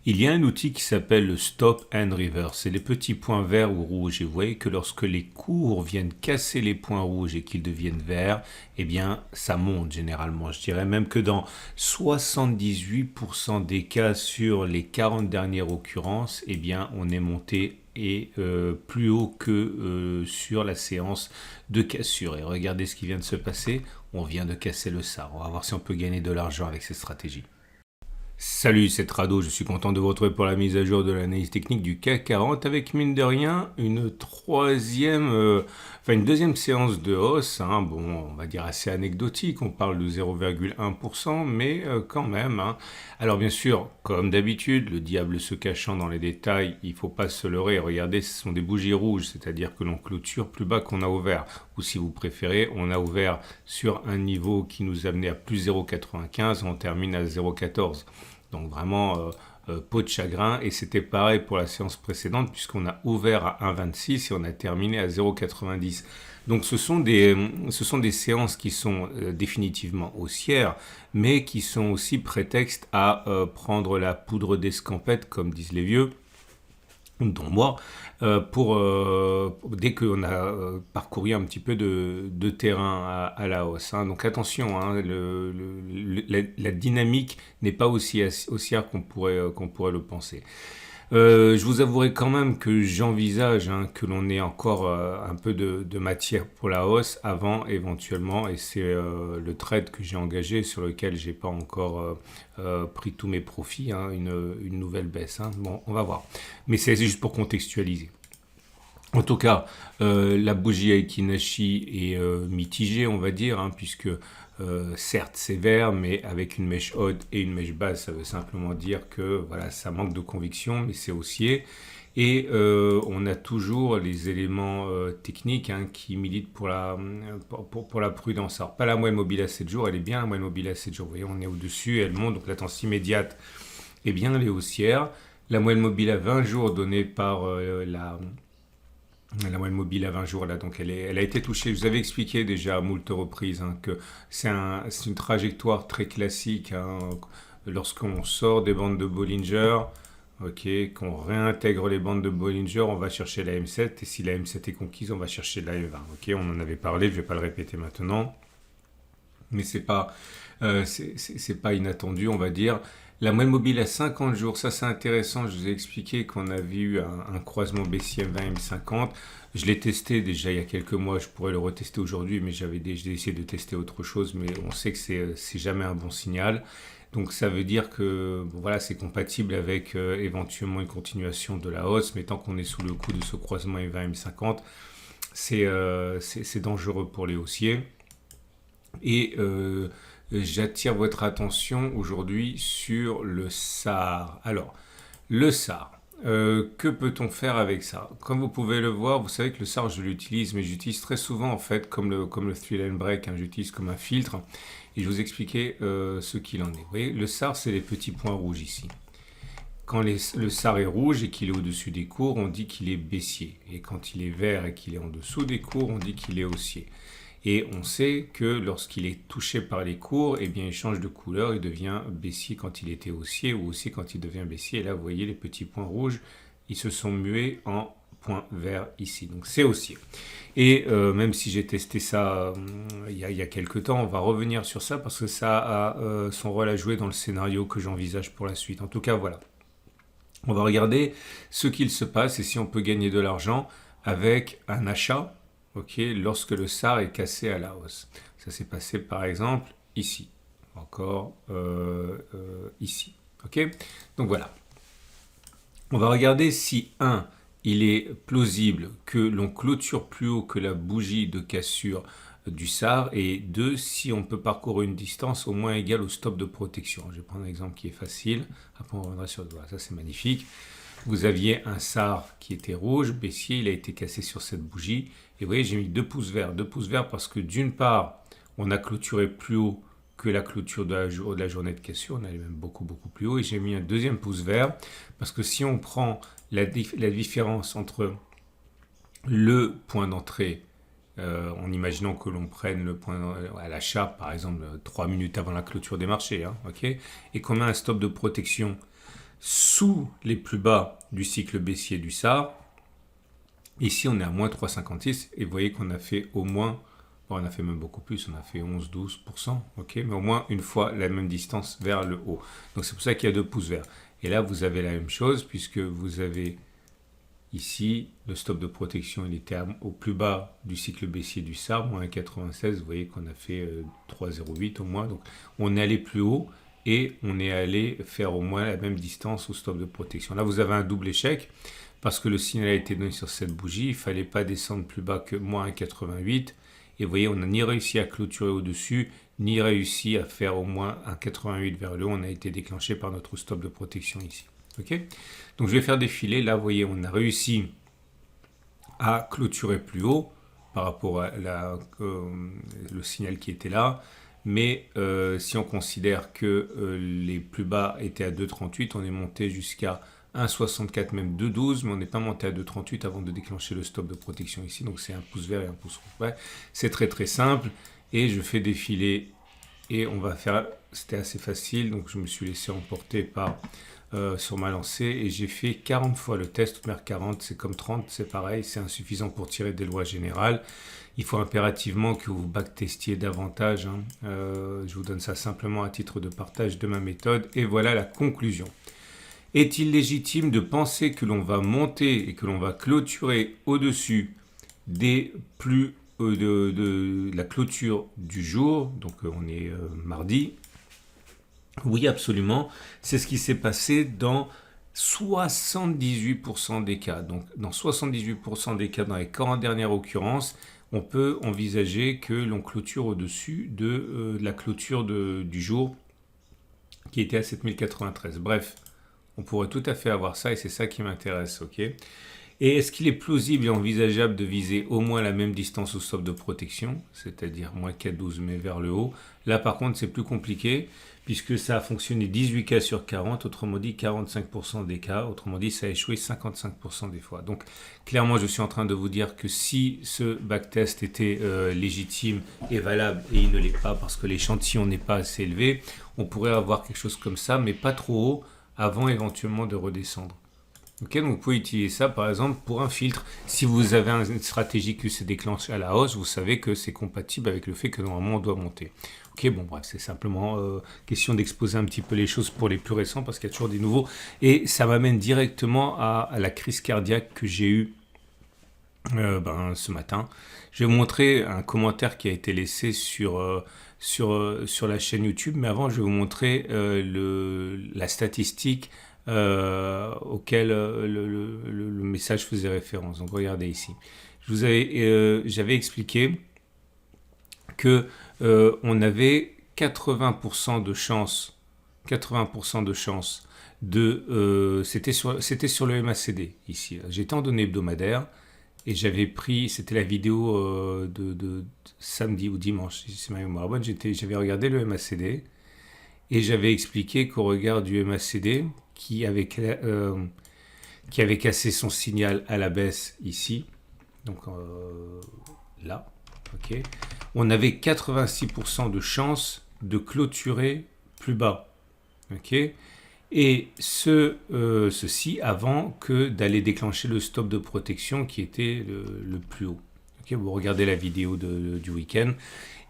Il y a un outil qui s'appelle le Stop and Reverse. C'est les petits points verts ou rouges. Et vous voyez que lorsque les cours viennent casser les points rouges et qu'ils deviennent verts, eh bien, ça monte généralement. Je dirais même que dans 78% des cas sur les 40 dernières occurrences, eh bien, on est monté et plus haut que sur la séance de cassure. Et regardez ce qui vient de se passer. On vient de casser le SAR. On va voir si on peut gagner de l'argent avec cette stratégie. Salut, c'est Trado, je suis content de vous retrouver pour la mise à jour de l'analyse technique du CAC 40 avec mine de rien une deuxième séance de hausse, hein. Bon, on va dire assez anecdotique, on parle de 0,1%, mais quand même, hein. Alors bien sûr, comme d'habitude, le diable se cachant dans les détails, il ne faut pas se leurrer, regardez, ce sont des bougies rouges, c'est-à-dire que l'on clôture plus bas qu'on a ouvert, ou si vous préférez, on a ouvert sur un niveau qui nous amenait à plus 0,95, on termine à 0,14. Donc vraiment peau de chagrin, et c'était pareil pour la séance précédente puisqu'on a ouvert à 1,26 et on a terminé à 0,90. Donc ce sont des séances qui sont définitivement haussières, mais qui sont aussi prétexte à prendre la poudre d'escampette, comme disent les vieux, dont moi, dès qu'on a parcouru un petit peu de terrain à la hausse, hein. Donc attention, hein, la dynamique n'est pas aussi haussière qu'on pourrait le penser. Je vous avouerai quand même que j'envisage, hein, que l'on ait encore un peu de matière pour la hausse avant éventuellement, et c'est le trade que j'ai engagé sur lequel j'ai pas encore pris tous mes profits, hein, une nouvelle baisse, hein. Bon, on va voir. Mais c'est juste pour contextualiser. En tout cas, la bougie Aiki-Nashi est mitigée, on va dire, hein, puisque certes c'est vert, mais avec une mèche haute et une mèche basse, ça veut simplement dire que voilà, ça manque de conviction, mais c'est haussier. Et on a toujours les éléments techniques, hein, qui militent pour la prudence. Alors pas la moyenne mobile à 7 jours, elle est bien la moyenne mobile à 7 jours. Vous voyez, on est au-dessus, elle monte, donc la tendance immédiate est bien, elle est haussière. La moyenne mobile à 20 jours donnée par la moyenne mobile à 20 jours, là, donc elle a été touchée. Je vous avais expliqué déjà à moult reprises, hein, que c'est une trajectoire très classique, hein, lorsqu'on sort des bandes de Bollinger, qu'on réintègre les bandes de Bollinger, on va chercher la M7, et si la M7 est conquise, on va chercher la M20. On en avait parlé, je ne vais pas le répéter maintenant, mais c'est pas inattendu, on va dire. La moyenne mobile à 50 jours, ça c'est intéressant. Je vous ai expliqué qu'on avait eu un croisement baissier M20 M50. Je l'ai testé déjà il y a quelques mois, je pourrais le retester aujourd'hui, mais j'ai essayé de tester autre chose, mais on sait que c'est jamais un bon signal. Donc ça veut dire que bon, voilà, c'est compatible avec éventuellement une continuation de la hausse, mais tant qu'on est sous le coup de ce croisement M20 M50, c'est dangereux pour les haussiers. Et j'attire votre attention aujourd'hui sur le SAR. Alors, le SAR, que peut-on faire avec ça? Comme vous pouvez le voir, vous savez que le SAR, je l'utilise, mais j'utilise très souvent en fait comme le 3-line break, hein, j'utilise comme un filtre. Et je vais vous expliquer ce qu'il en est. Vous voyez, le SAR, c'est les petits points rouges ici. Quand le SAR est rouge et qu'il est au-dessus des cours, on dit qu'il est baissier. Et quand il est vert et qu'il est en dessous des cours, on dit qu'il est haussier. Et on sait que lorsqu'il est touché par les cours, eh bien, il change de couleur, il devient baissier quand il était haussier ou haussier quand il devient baissier. Et là, vous voyez les petits points rouges, ils se sont mués en points verts ici. Donc, c'est haussier. Et même si j'ai testé ça il y a quelques temps, on va revenir sur ça parce que ça a son rôle à jouer dans le scénario que j'envisage pour la suite. En tout cas, voilà. On va regarder ce qu'il se passe et si on peut gagner de l'argent avec un achat, lorsque le SAR est cassé à la hausse. Ça s'est passé par exemple ici, encore ici. Donc voilà. On va regarder si il est plausible que l'on clôture plus haut que la bougie de cassure du SAR, et 2, si on peut parcourir une distance au moins égale au stop de protection. Je vais prendre un exemple qui est facile, après on reviendra sur le doigt. Ça c'est magnifique. Vous aviez un SAR qui était rouge, baissier, il a été cassé sur cette bougie. Et vous voyez, j'ai mis 2 pouces verts. 2 pouces verts parce que d'une part, on a clôturé plus haut que la clôture de la journée de cassure. On allait même beaucoup plus haut. Et j'ai mis un deuxième pouce vert parce que si on prend la différence entre le point d'entrée, en imaginant que l'on prenne le point à l'achat, par exemple, 3 minutes avant la clôture des marchés, hein, et qu'on met un stop de protection sous les plus bas du cycle baissier du SAR. Ici, on est à moins 3,56 et vous voyez qu'on a fait au moins, bon, on a fait même beaucoup plus, on a fait 11-12%, ok, mais au moins une fois la même distance vers le haut. Donc c'est pour ça qu'il y a 2 pouces verts. Et là, vous avez la même chose puisque vous avez ici le stop de protection, il était au plus bas du cycle baissier du SAR, moins 1,96, vous voyez qu'on a fait 3,08 au moins. Donc on est allé plus haut et on est allé faire au moins la même distance au stop de protection. Là, vous avez un double échec. Parce que le signal a été donné sur cette bougie, il ne fallait pas descendre plus bas que moins 1,88. Et vous voyez, on n'a ni réussi à clôturer au-dessus, ni réussi à faire au moins 1,88 vers le haut. On a été déclenché par notre stop de protection ici. Okay, donc je vais faire défiler. Là, vous voyez, on a réussi à clôturer plus haut par rapport à le signal qui était là. Mais si on considère que les plus bas étaient à 2,38, on est monté jusqu'à 1,64, même 2,12, mais on n'est pas monté à 2,38 avant de déclencher le stop de protection ici. Donc c'est un pouce vert et un pouce rouge. Ouais, c'est très très simple. Et je fais défiler et on va faire... C'était assez facile, donc je me suis laissé emporter sur ma lancée et j'ai fait 40 fois le test. 40, c'est comme 30, c'est pareil, c'est insuffisant pour tirer des lois générales. Il faut impérativement que vous backtestiez davantage. Je vous donne ça simplement à titre de partage de ma méthode. Et voilà la conclusion. Est-il légitime de penser que l'on va monter et que l'on va clôturer au-dessus des plus de la clôture du jour? Donc on est mardi. Oui, absolument. C'est ce qui s'est passé dans 78% des cas. Donc dans 78% des cas, dans les 40 dernières occurrences, on peut envisager que l'on clôture au-dessus de la clôture du jour qui était à 7093. Bref. On pourrait tout à fait avoir ça et c'est ça qui m'intéresse, ok? Et est-ce qu'il est plausible et envisageable de viser au moins la même distance au stop de protection, c'est-à-dire moins 4,12 mais vers le haut? Là par contre c'est plus compliqué puisque ça a fonctionné 18 cas sur 40, autrement dit 45% des cas, autrement dit ça a échoué 55% des fois. Donc clairement je suis en train de vous dire que si ce backtest était légitime et valable, et il ne l'est pas parce que l'échantillon n'est pas assez élevé, on pourrait avoir quelque chose comme ça mais pas trop haut, avant éventuellement de redescendre. Ok, donc vous pouvez utiliser ça par exemple pour un filtre. Si vous avez une stratégie qui se déclenche à la hausse, vous savez que c'est compatible avec le fait que normalement on doit monter. Ok, bon bref, c'est simplement question d'exposer un petit peu les choses pour les plus récents parce qu'il y a toujours des nouveaux. Et ça m'amène directement à la crise cardiaque que j'ai eue ce matin. Je vais vous montrer un commentaire qui a été laissé sur la chaîne YouTube, mais avant je vais vous montrer la statistique auquel le message faisait référence. Donc regardez ici. J'avais expliqué que on avait 80% de chance, c'était sur le MACD ici. J'étais en données hebdomadaires. Et j'avais pris, c'était la vidéo de samedi ou dimanche, si c'est ma mémoire bonne, j'avais regardé le MACD et j'avais expliqué qu'au regard du MACD, qui avait cassé son signal à la baisse ici, donc là, ok, on avait 86% de chances de clôturer plus bas, ok. Et ceci avant que d'aller déclencher le stop de protection qui était le plus haut. Okay, vous regardez la vidéo du week-end.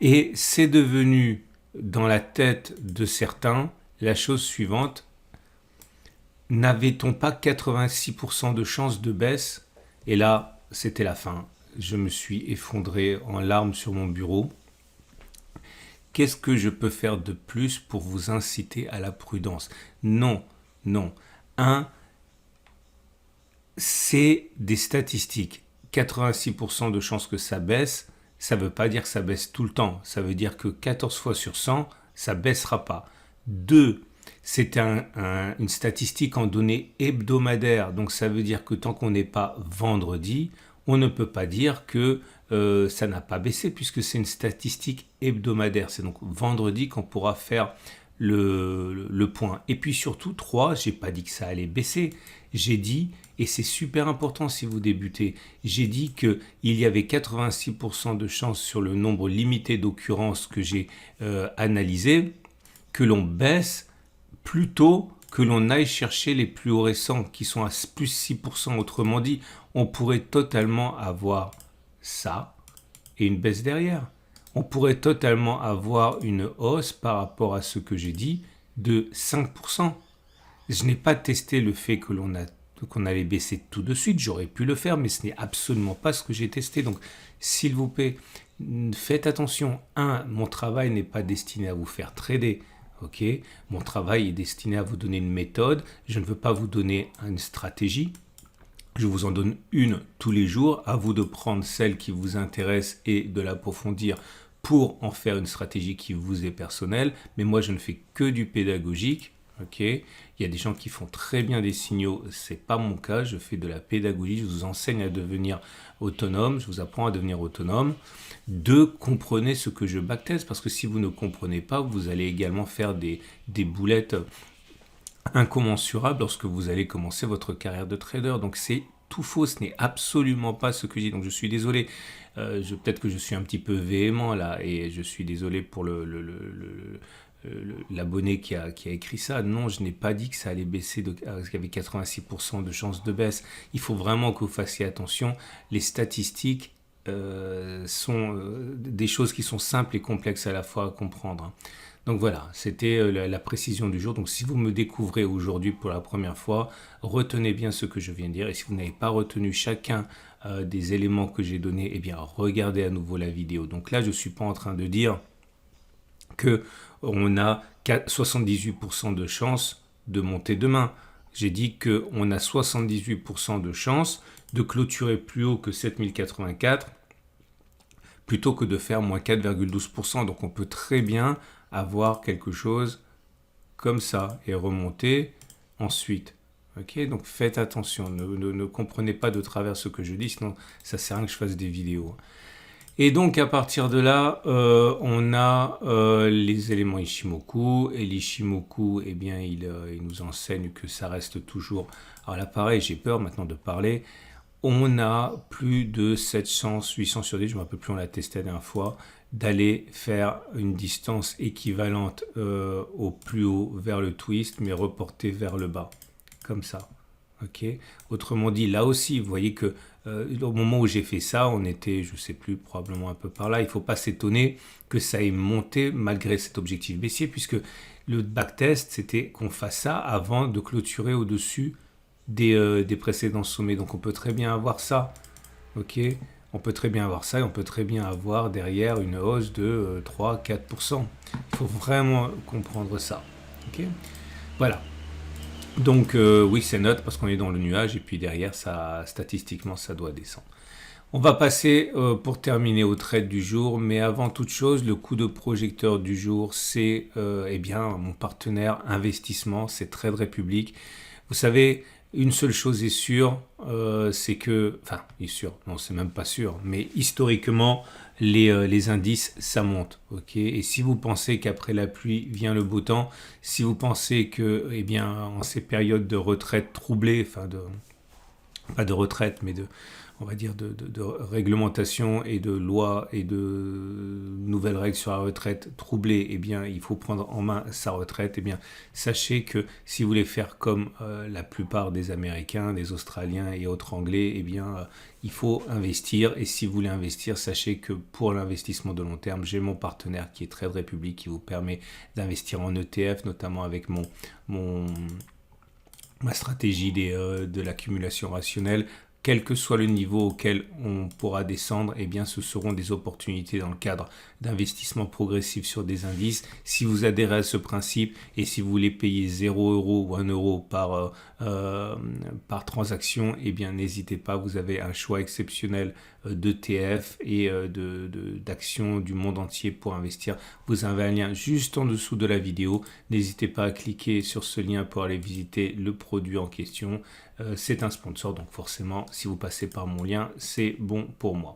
Et c'est devenu, dans la tête de certains, la chose suivante. N'avait-on pas 86% de chances de baisse? Et là, c'était la fin. Je me suis effondré en larmes sur mon bureau. Qu'est-ce que je peux faire de plus pour vous inciter à la prudence? Non. C'est des statistiques. 86% de chances que ça baisse, ça ne veut pas dire que ça baisse tout le temps. Ça veut dire que 14 fois sur 100, ça ne baissera pas. 2, c'est une statistique en données hebdomadaires. Donc ça veut dire que tant qu'on n'est pas vendredi, on ne peut pas dire que ça n'a pas baissé puisque c'est une statistique hebdomadaire. C'est donc vendredi qu'on pourra faire le point. Et puis surtout, 3, j'ai pas dit que ça allait baisser. J'ai dit, et c'est super important si vous débutez, j'ai dit qu'il y avait 86% de chances sur le nombre limité d'occurrences que j'ai analysé, que l'on baisse plutôt que l'on aille chercher les plus hauts récents qui sont à plus 6%. Autrement dit, on pourrait totalement avoir ça et une baisse derrière. On pourrait totalement avoir une hausse par rapport à ce que j'ai dit de 5%. Je n'ai pas testé le fait que qu'on allait baisser tout de suite. J'aurais pu le faire, mais ce n'est absolument pas ce que j'ai testé. Donc, s'il vous plaît, faites attention. Mon travail n'est pas destiné à vous faire trader. Ok, mon travail est destiné à vous donner une méthode. Je ne veux pas vous donner une stratégie. Je vous en donne une tous les jours. À vous de prendre celle qui vous intéresse et de l'approfondir pour en faire une stratégie qui vous est personnelle. Mais moi, je ne fais que du pédagogique. Ok, il y a des gens qui font très bien des signaux. C'est pas mon cas. Je fais de la pédagogie. Je vous enseigne à devenir autonome. Je vous apprends à devenir autonome. Comprenez ce que je backtest, parce que si vous ne comprenez pas, vous allez également faire des boulettes incommensurables lorsque vous allez commencer votre carrière de trader. Donc c'est tout faux, ce n'est absolument pas ce que je dis. Donc je suis désolé, peut-être que je suis un petit peu véhément là, et je suis désolé pour l'abonné qui a écrit ça. Non, je n'ai pas dit que ça allait baisser, qu'il y avait 86% de chances de baisse. Il faut vraiment que vous fassiez attention. Les statistiques sont des choses qui sont simples et complexes à la fois à comprendre. Donc voilà, c'était la précision du jour. Donc si vous me découvrez aujourd'hui pour la première fois, retenez bien ce que je viens de dire. Et si vous n'avez pas retenu chacun des éléments que j'ai donnés, eh bien regardez à nouveau la vidéo. Donc là, je ne suis pas en train de dire qu'on a 78% de chances de monter demain. J'ai dit qu'on a 78% de chances de clôturer plus haut que 7084 plutôt que de faire moins 4,12%. Donc on peut très bien avoir quelque chose comme ça et remonter ensuite. Ok, donc faites attention, ne comprenez pas de travers ce que je dis, sinon ça sert à rien que je fasse des vidéos. Et donc à partir de là, on a les éléments Ishimoku, et l'Ishimoku, eh bien, il nous enseigne que ça reste toujours... Alors là pareil, j'ai peur maintenant de parler. On a plus de 700, 800 sur 10, je ne me rappelle plus, on l'a testé la dernière fois, d'aller faire une distance équivalente au plus haut vers le twist, mais reportée vers le bas, comme ça. Okay. Autrement dit, là aussi, vous voyez que au moment où j'ai fait ça, on était, je ne sais plus, probablement un peu par là. Il ne faut pas s'étonner que ça ait monté malgré cet objectif baissier, puisque le backtest, c'était qu'on fasse ça avant de clôturer au-dessus des précédents sommets. Donc on peut très bien avoir ça. Ok, on peut très bien avoir ça et on peut très bien avoir derrière une hausse de 3-4%. Il faut vraiment comprendre ça. Ok, voilà. Donc oui, c'est neutre parce qu'on est dans le nuage et puis derrière, ça, statistiquement, ça doit descendre. On va passer pour terminer au trade du jour, mais avant toute chose, le coup de projecteur du jour, c'est eh bien mon partenaire investissement, c'est Trade Republic. Vous savez, une seule chose est sûre, c'est que, enfin, est sûr, non, c'est même pas sûr, mais historiquement, les indices, ça monte, ok. Et si vous pensez qu'après la pluie vient le beau temps, si vous pensez que, eh bien, en ces périodes de retraite troublées, enfin, pas de retraite, mais on va dire de réglementation et de lois et de nouvelles règles sur la retraite troublées, eh bien, il faut prendre en main sa retraite. Eh bien, sachez que si vous voulez faire comme la plupart des Américains, des Australiens et autres Anglais, eh bien, il faut investir. Et si vous voulez investir, sachez que pour l'investissement de long terme, j'ai mon partenaire qui est Trade Republic qui vous permet d'investir en ETF, notamment avec ma stratégie de l'accumulation rationnelle. Quel que soit le niveau auquel on pourra descendre, eh bien, ce seront des opportunités dans le cadre d'investissement progressif sur des indices. Si vous adhérez à ce principe et si vous voulez payer 0 € ou 1 € par transaction, eh bien, n'hésitez pas. Vous avez un choix exceptionnel d'ETF et d'actions du monde entier pour investir. Vous avez un lien juste en dessous de la vidéo. N'hésitez pas à cliquer sur ce lien pour aller visiter le produit en question. C'est un sponsor, donc forcément, si vous passez par mon lien, c'est bon pour moi.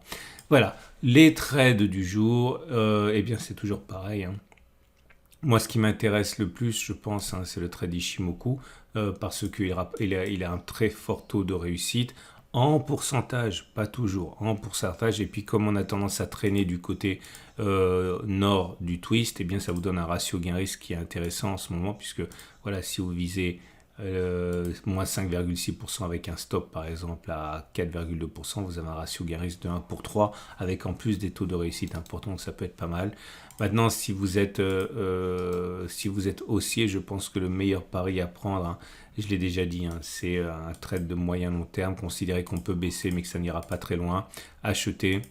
Voilà, les trades du jour, eh bien c'est toujours pareil. Hein. Moi, ce qui m'intéresse le plus, je pense, hein, c'est le trade Ishimoku, parce qu'il a un très fort taux de réussite. en pourcentage, pas toujours, en pourcentage. Et puis comme on a tendance à traîner du côté nord du twist, eh bien ça vous donne un ratio gain-risque qui est intéressant en ce moment, puisque voilà, si vous visez moins 5,6% avec un stop par exemple à 4,2%, vous avez un ratio gain-risque de 1 pour 3 avec en plus des taux de réussite importants, donc ça peut être pas mal. Maintenant, si vous êtes haussier, je pense que le meilleur pari à prendre, hein, je l'ai déjà dit, hein, c'est un trade de moyen long terme, considérer qu'on peut baisser mais que ça n'ira pas très loin, acheter,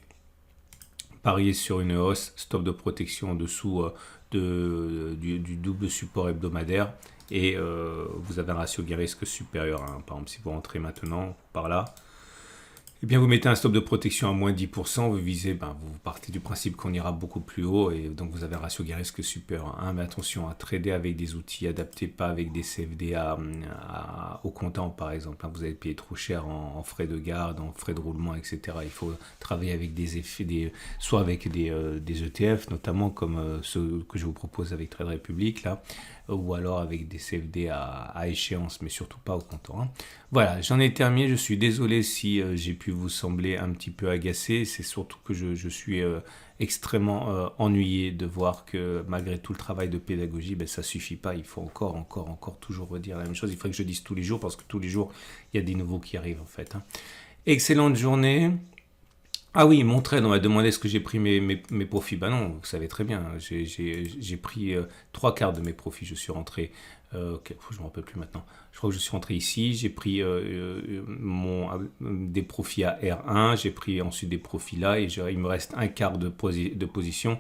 parier sur une hausse, stop de protection en dessous du double support hebdomadaire, et vous avez un ratio gain-risque supérieur, hein. Par exemple, si vous rentrez maintenant par là, eh bien, vous mettez un stop de protection à moins 10%, vous visez, vous partez du principe qu'on ira beaucoup plus haut, et donc vous avez un ratio gain-risque supérieur à 1. Mais attention, à trader avec des outils adaptés, pas avec des CFD au comptant par exemple, hein. Vous allez payer trop cher en frais de garde, en frais de roulement, etc. Il faut travailler avec des effets, soit avec des ETF, notamment comme ceux que je vous propose avec Trade Republic, là, ou alors avec des CFD à échéance, mais surtout pas au comptant, hein. Voilà, j'en ai terminé. Je suis désolé si j'ai pu vous sembler un petit peu agacé. C'est surtout que je suis extrêmement ennuyé de voir que malgré tout le travail de pédagogie, ça suffit pas. Il faut encore toujours redire la même chose. Il faudrait que je dise tous les jours parce que tous les jours, il y a des nouveaux qui arrivent en fait, hein. Excellente journée. Ah oui, mon trade, on m'a demandé est-ce que j'ai pris mes profits. Ben non, vous savez très bien, j'ai pris 3 quarts de mes profits. Je suis rentré, je ne me rappelle plus maintenant. Je crois que je suis rentré ici, j'ai pris des profits à R1, j'ai pris ensuite des profits là, et il me reste un quart de position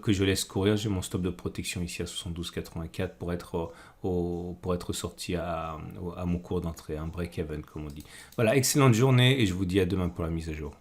que je laisse courir. J'ai mon stop de protection ici à 72,84 pour être sorti à mon cours d'entrée, un break-even comme on dit. Voilà, excellente journée et je vous dis à demain pour la mise à jour.